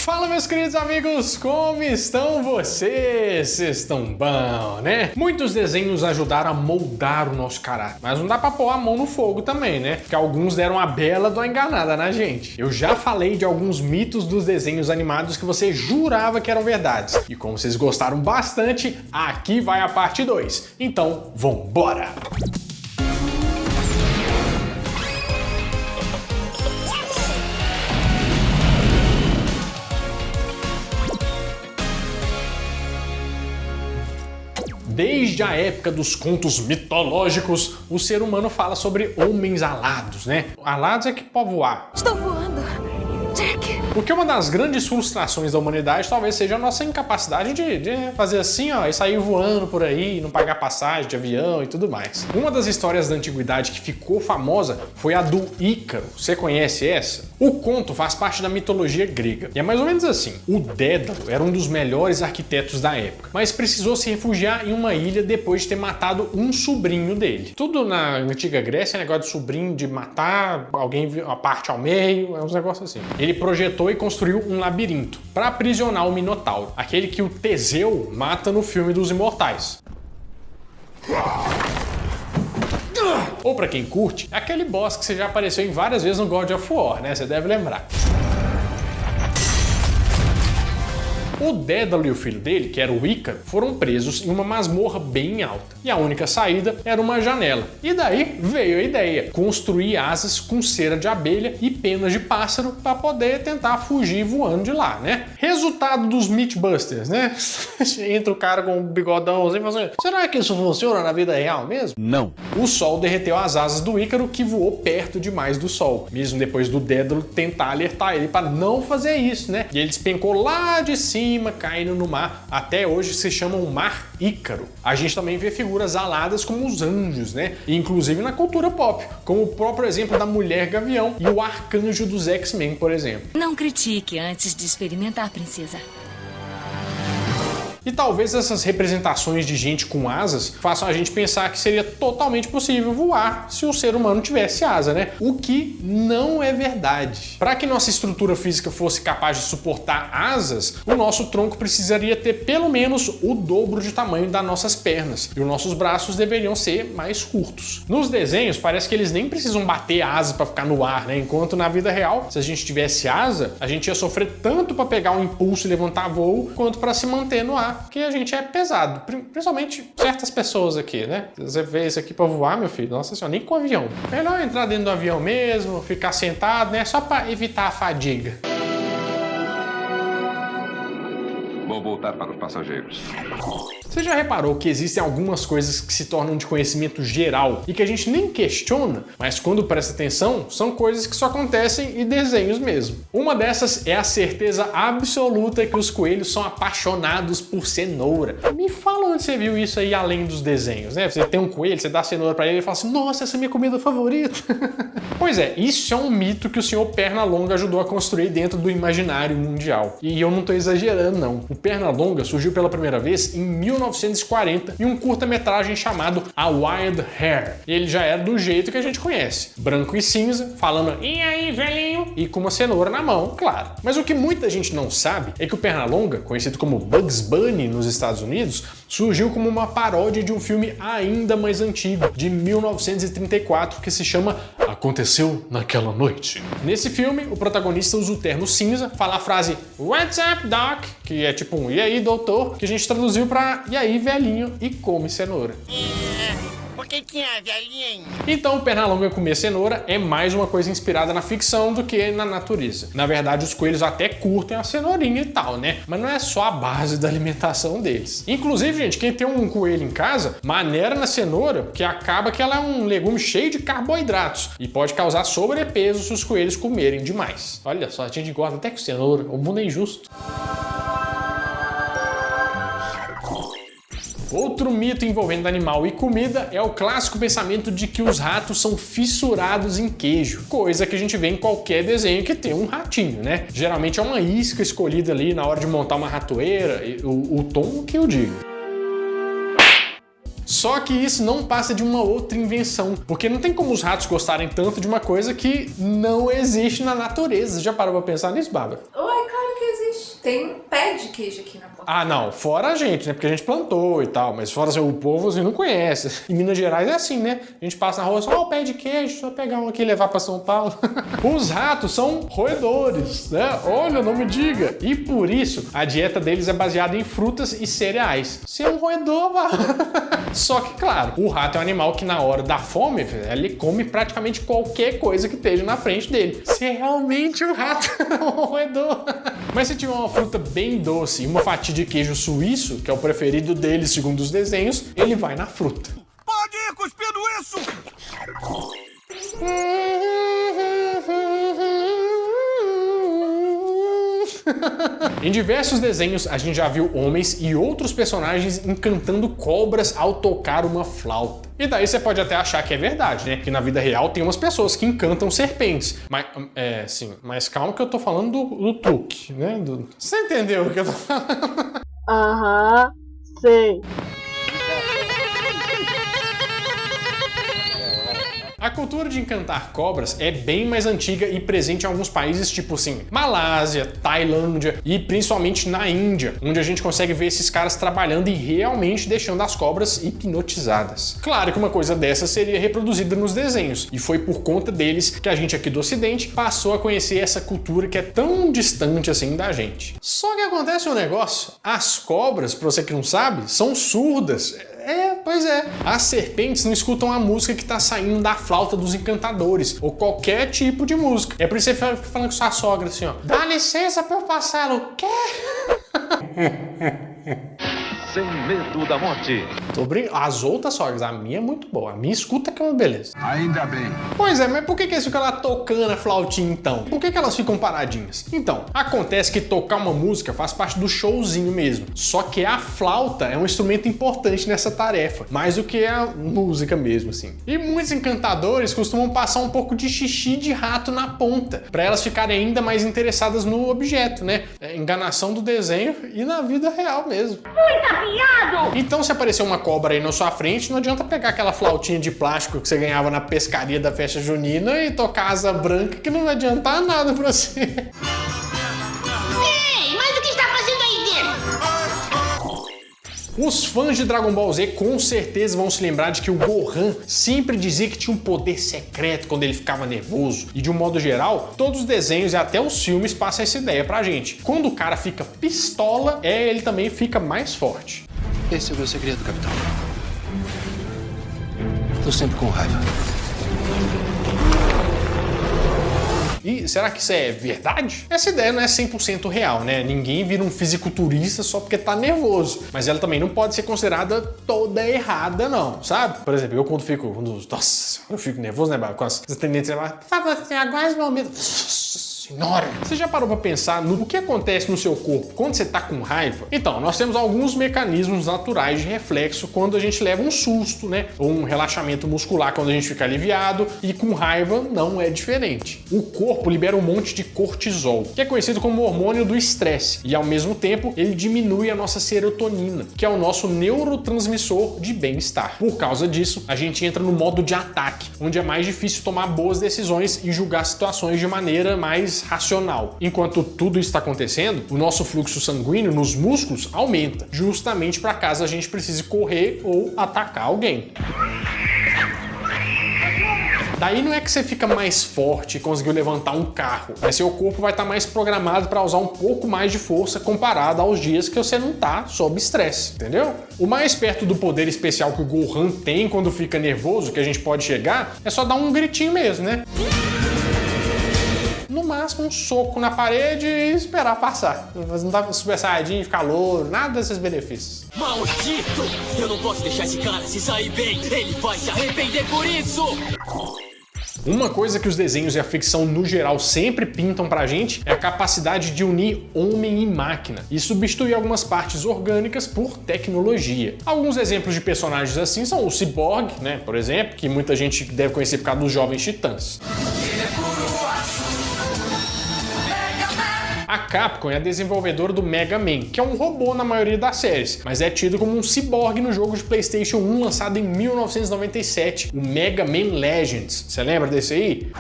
Fala, meus queridos amigos, como estão vocês? Vocês estão bom, né? Muitos desenhos ajudaram a moldar o nosso caráter, mas não dá pra pôr a mão no fogo também, né? Porque alguns deram uma bela de uma enganada na gente. Eu já falei de alguns mitos dos desenhos animados que você jurava que eram verdades. E como vocês gostaram bastante, aqui vai a parte 2. Então, vambora! Desde a época dos contos mitológicos, o ser humano fala sobre homens alados, né? Alados é que pode voar. Estou voando, Jack. Porque uma das grandes frustrações da humanidade talvez seja a nossa incapacidade de fazer assim, ó, e sair voando por aí, não pagar passagem de avião e tudo mais. Uma das histórias da antiguidade que ficou famosa foi a do Ícaro. Você conhece essa? O conto faz parte da mitologia grega. E é mais ou menos assim. O Dédalo era um dos melhores arquitetos da época, mas precisou se refugiar em uma ilha depois de ter matado um sobrinho dele. Tudo na antiga Grécia é negócio de sobrinho, de matar alguém, a parte ao meio, é uns negócios assim. Ele projetou e construiu um labirinto para aprisionar o Minotauro, aquele que o Teseu mata no filme dos Imortais. Ou para quem curte, é aquele boss que você já apareceu em várias vezes no God of War, né? Você deve lembrar. O Dédalo e o filho dele, que era o Ícaro, foram presos em uma masmorra bem alta. E a única saída era uma janela. E daí veio a ideia: construir asas com cera de abelha e penas de pássaro para poder tentar fugir voando de lá, né? Resultado dos Mythbusters, né? Entra o cara com um bigodão assim e fala assim: será que isso funciona na vida real mesmo? Não. O sol derreteu as asas do Ícaro, que voou perto demais do sol, mesmo depois do Dédalo tentar alertar ele para não fazer isso, né? E ele despencou lá de cima, caindo no mar. Até hoje se chama o Mar Ícaro. A gente também vê figuras aladas como os anjos, né? E inclusive na cultura pop, como o próprio exemplo da Mulher Gavião e o Arcanjo dos X-Men, por exemplo. Não critique antes de experimentar, princesa. E talvez essas representações de gente com asas façam a gente pensar que seria totalmente possível voar se o ser humano tivesse asa, né? O que não é verdade. Para que nossa estrutura física fosse capaz de suportar asas, o nosso tronco precisaria ter pelo menos o dobro de tamanho das nossas pernas, e os nossos braços deveriam ser mais curtos. Nos desenhos, parece que eles nem precisam bater asas para ficar no ar, né? Enquanto na vida real, se a gente tivesse asa, a gente ia sofrer tanto para pegar um impulso e levantar voo, quanto para se manter no ar. Porque a gente é pesado, principalmente certas pessoas aqui, né? Você vê isso aqui pra voar, meu filho, nossa senhora, nem com avião. Melhor entrar dentro do avião mesmo, ficar sentado, né? Só pra evitar a fadiga. Vou voltar para os passageiros. Você já reparou que existem algumas coisas que se tornam de conhecimento geral e que a gente nem questiona, mas quando presta atenção, são coisas que só acontecem em desenhos mesmo. Uma dessas é a certeza absoluta que os coelhos são apaixonados por cenoura. Me fala onde você viu isso aí além dos desenhos, né? Você tem um coelho, você dá cenoura pra ele e fala assim: nossa, essa é a minha comida favorita. Pois é, isso é um mito que o senhor Pernalonga ajudou a construir dentro do imaginário mundial. E eu não tô exagerando, não. O Pernalonga surgiu pela primeira vez em 1940 em um curta-metragem chamado A Wild Hare. Ele já era do jeito que a gente conhece, branco e cinza, falando "e aí, velhinho?" e com uma cenoura na mão, claro. Mas o que muita gente não sabe é que o Pernalonga, conhecido como Bugs Bunny nos Estados Unidos, surgiu como uma paródia de um filme ainda mais antigo, de 1934, que se chama Aconteceu Naquela Noite. Nesse filme, o protagonista usa o terno cinza, fala a frase "What's up, Doc?", que é tipo um "e aí, doutor?", que a gente traduziu pra "e aí, velhinho?", e come cenoura. Por que é, velhinho? Então, o Pernalonga comer cenoura é mais uma coisa inspirada na ficção do que na natureza. Na verdade, os coelhos até curtem a cenourinha e tal, né? Mas não é só a base da alimentação deles. Inclusive, gente, quem tem um coelho em casa, maneira na cenoura, porque acaba que ela é um legume cheio de carboidratos e pode causar sobrepeso se os coelhos comerem demais. Olha só, a gente engorda até com cenoura, o mundo é injusto. Outro mito envolvendo animal e comida é o clássico pensamento de que os ratos são fissurados em queijo, coisa que a gente vê em qualquer desenho que tem um ratinho, né? Geralmente é uma isca escolhida ali na hora de montar uma ratoeira, o tom que eu digo. Só que isso não passa de uma outra invenção, porque não tem como os ratos gostarem tanto de uma coisa que não existe na natureza. Já parou pra pensar nisso, Bárbara? Oi, claro que existe. tem pé de queijo aqui na Portugal. Ah, não, fora a gente, né? Porque a gente plantou e tal, mas fora assim, o povo assim, não conhece. Em Minas Gerais é assim, né? A gente passa na rua só, o pé de queijo, só pegar um aqui e levar pra São Paulo. Os ratos são roedores, né? Olha, não me diga. E por isso, a dieta deles é baseada em frutas e cereais. Você é um roedor, vá. Só que, claro, o rato é um animal que na hora da fome, ele come praticamente qualquer coisa que esteja na frente dele. Se é realmente um rato, um roedor. Mas se tiver uma fruta bem doce e uma fatia de queijo suíço, que é o preferido dele segundo os desenhos, ele vai na fruta. Pode ir cuspindo isso! Em diversos desenhos, a gente já viu homens e outros personagens encantando cobras ao tocar uma flauta. E daí você pode até achar que é verdade, né? Que na vida real tem umas pessoas que encantam serpentes. Mas, sim, mas calma que eu tô falando do truque, né? Você entendeu o que eu tô falando? Aham, sei. A cultura de encantar cobras é bem mais antiga e presente em alguns países tipo assim, Malásia, Tailândia e principalmente na Índia, onde a gente consegue ver esses caras trabalhando e realmente deixando as cobras hipnotizadas. Claro que uma coisa dessa seria reproduzida nos desenhos, e foi por conta deles que a gente aqui do Ocidente passou a conhecer essa cultura que é tão distante assim da gente. Só que acontece um negócio, as cobras, pra você que não sabe, são surdas. Pois é. As serpentes não escutam a música que tá saindo da flauta dos encantadores, ou qualquer tipo de música. É por isso que você fica falando com sua sogra assim, ó. Dá licença pra eu passar o quê? Sem medo da morte. Tô brincando. As outras sogras, a minha é muito boa. A minha escuta que é uma beleza. Ainda bem. Pois é, mas por que eles ficam lá tocando a flautinha então? Por que elas ficam paradinhas? Então, acontece que tocar uma música faz parte do showzinho mesmo. Só que a flauta é um instrumento importante nessa tarefa, mais do que a música mesmo, assim. E muitos encantadores costumam passar um pouco de xixi de rato na ponta, para elas ficarem ainda mais interessadas no objeto, né? É enganação do desenho e na vida real mesmo. Então, se aparecer uma cobra aí na sua frente, não adianta pegar aquela flautinha de plástico que você ganhava na pescaria da festa junina e tocar asa branca, que não vai adiantar nada pra você. Ei, mas o que está fazendo aí dentro? Os fãs de Dragon Ball Z com certeza vão se lembrar de que o Gohan sempre dizia que tinha um poder secreto quando ele ficava nervoso. E de um modo geral, todos os desenhos e até os filmes passam essa ideia pra gente. Quando o cara fica pistola, ele também fica mais forte. Esse é o meu segredo, capitão. Tô sempre com raiva. E será que isso é verdade? Essa ideia não é 100% real, né? Ninguém vira um fisiculturista só porque tá nervoso. Mas ela também não pode ser considerada toda errada, não, sabe? Por exemplo, eu quando eu fico nervoso, né? Com as tendências lá, por favor, você aguarde o momento. Senhora, você já parou pra pensar no que acontece no seu corpo quando você tá com raiva? Então, nós temos alguns mecanismos naturais de reflexo quando a gente leva um susto, né? Ou um relaxamento muscular quando a gente fica aliviado, e com raiva não é diferente. O corpo libera um monte de cortisol, que é conhecido como hormônio do estresse, e ao mesmo tempo ele diminui a nossa serotonina, que é o nosso neurotransmissor de bem-estar. Por causa disso, a gente entra no modo de ataque, onde é mais difícil tomar boas decisões e julgar situações de maneira mais racional. Enquanto tudo isso está acontecendo, o nosso fluxo sanguíneo nos músculos aumenta, justamente para caso a gente precise correr ou atacar alguém. Daí não é que você fica mais forte e conseguiu levantar um carro, mas seu corpo vai estar mais programado para usar um pouco mais de força comparado aos dias que você não tá sob estresse, entendeu? O mais perto do poder especial que o Gohan tem quando fica nervoso que a gente pode chegar é só dar um gritinho mesmo, né? No máximo um soco na parede e esperar passar. Não dá pra super saiyajin, ficar louro, nada desses benefícios. Maldito! Eu não posso deixar esse cara se sair bem! Ele vai se arrepender por isso! Uma coisa que os desenhos e a ficção no geral sempre pintam pra gente é a capacidade de unir homem e máquina e substituir algumas partes orgânicas por tecnologia. Alguns exemplos de personagens assim são o Cyborg, né, por exemplo, que muita gente deve conhecer por causa dos Jovens Titãs. A Capcom é a desenvolvedora do Mega Man, que é um robô na maioria das séries, mas é tido como um ciborgue no jogo de PlayStation 1 lançado em 1997, o Mega Man Legends. Você lembra desse aí?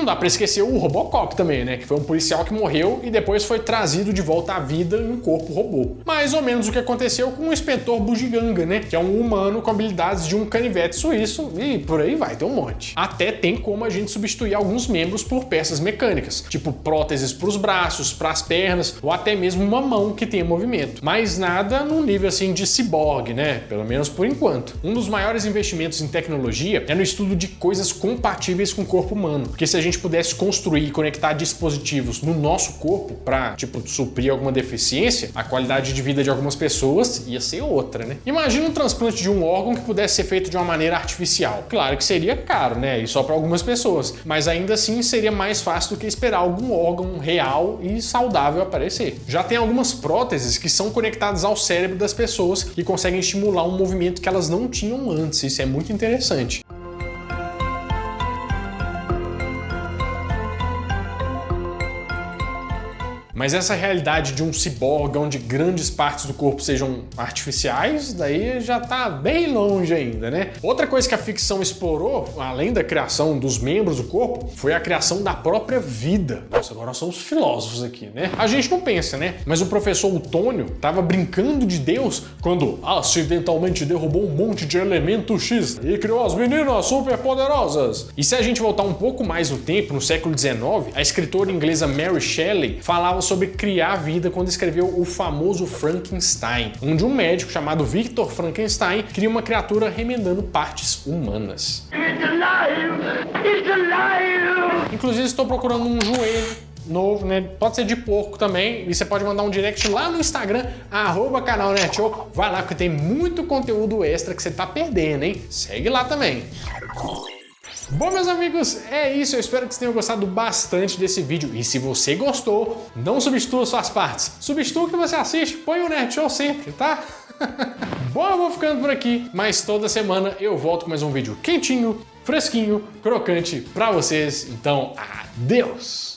dá pra esquecer o Robocop também, né? Que foi um policial que morreu e depois foi trazido de volta à vida em um corpo robô. Mais ou menos o que aconteceu com o inspetor Bugiganga, né? Que é um humano com habilidades de um canivete suíço e por aí vai, tem um monte. Até tem como a gente substituir alguns membros por peças mecânicas, tipo próteses pros braços, pras pernas ou até mesmo uma mão que tenha movimento. Mas nada num nível assim de ciborgue, né? Pelo menos por enquanto. Um dos maiores investimentos em tecnologia é no estudo de coisas compatíveis com o corpo humano, porque se a gente pudesse construir e conectar dispositivos no nosso corpo para, tipo, suprir alguma deficiência, a qualidade de vida de algumas pessoas ia ser outra, né? Imagina um transplante de um órgão que pudesse ser feito de uma maneira artificial. Claro que seria caro, né? E só para algumas pessoas, mas ainda assim seria mais fácil do que esperar algum órgão real e saudável aparecer. Já tem algumas próteses que são conectadas ao cérebro das pessoas e conseguem estimular um movimento que elas não tinham antes. Isso é muito interessante. Mas essa realidade de um ciborgue onde grandes partes do corpo sejam artificiais, daí já tá bem longe ainda, né? Outra coisa que a ficção explorou, além da criação dos membros do corpo, foi a criação da própria vida. Nossa, agora nós somos filósofos aqui, né? A gente não pensa, né? Mas o professor Otônio tava brincando de Deus quando acidentalmente derrubou um monte de elemento X e criou as meninas superpoderosas. E se a gente voltar um pouco mais no tempo, no século XIX, a escritora inglesa Mary Shelley falava sobre criar vida quando escreveu o famoso Frankenstein, onde um médico chamado Victor Frankenstein cria uma criatura remendando partes humanas. It's alive! It's alive! Inclusive estou procurando um joelho novo, né? Pode ser de porco também, e você pode mandar um direct lá no Instagram, @canal NetShow. Vai lá que tem muito conteúdo extra que você tá perdendo, hein? Segue lá também. Bom, meus amigos, é isso. Eu espero que vocês tenham gostado bastante desse vídeo. E se você gostou, não substitua suas partes. Substitua o que você assiste, põe o NetShow sempre, tá? Bom, eu vou ficando por aqui, mas toda semana eu volto com mais um vídeo quentinho, fresquinho, crocante pra vocês. Então, adeus!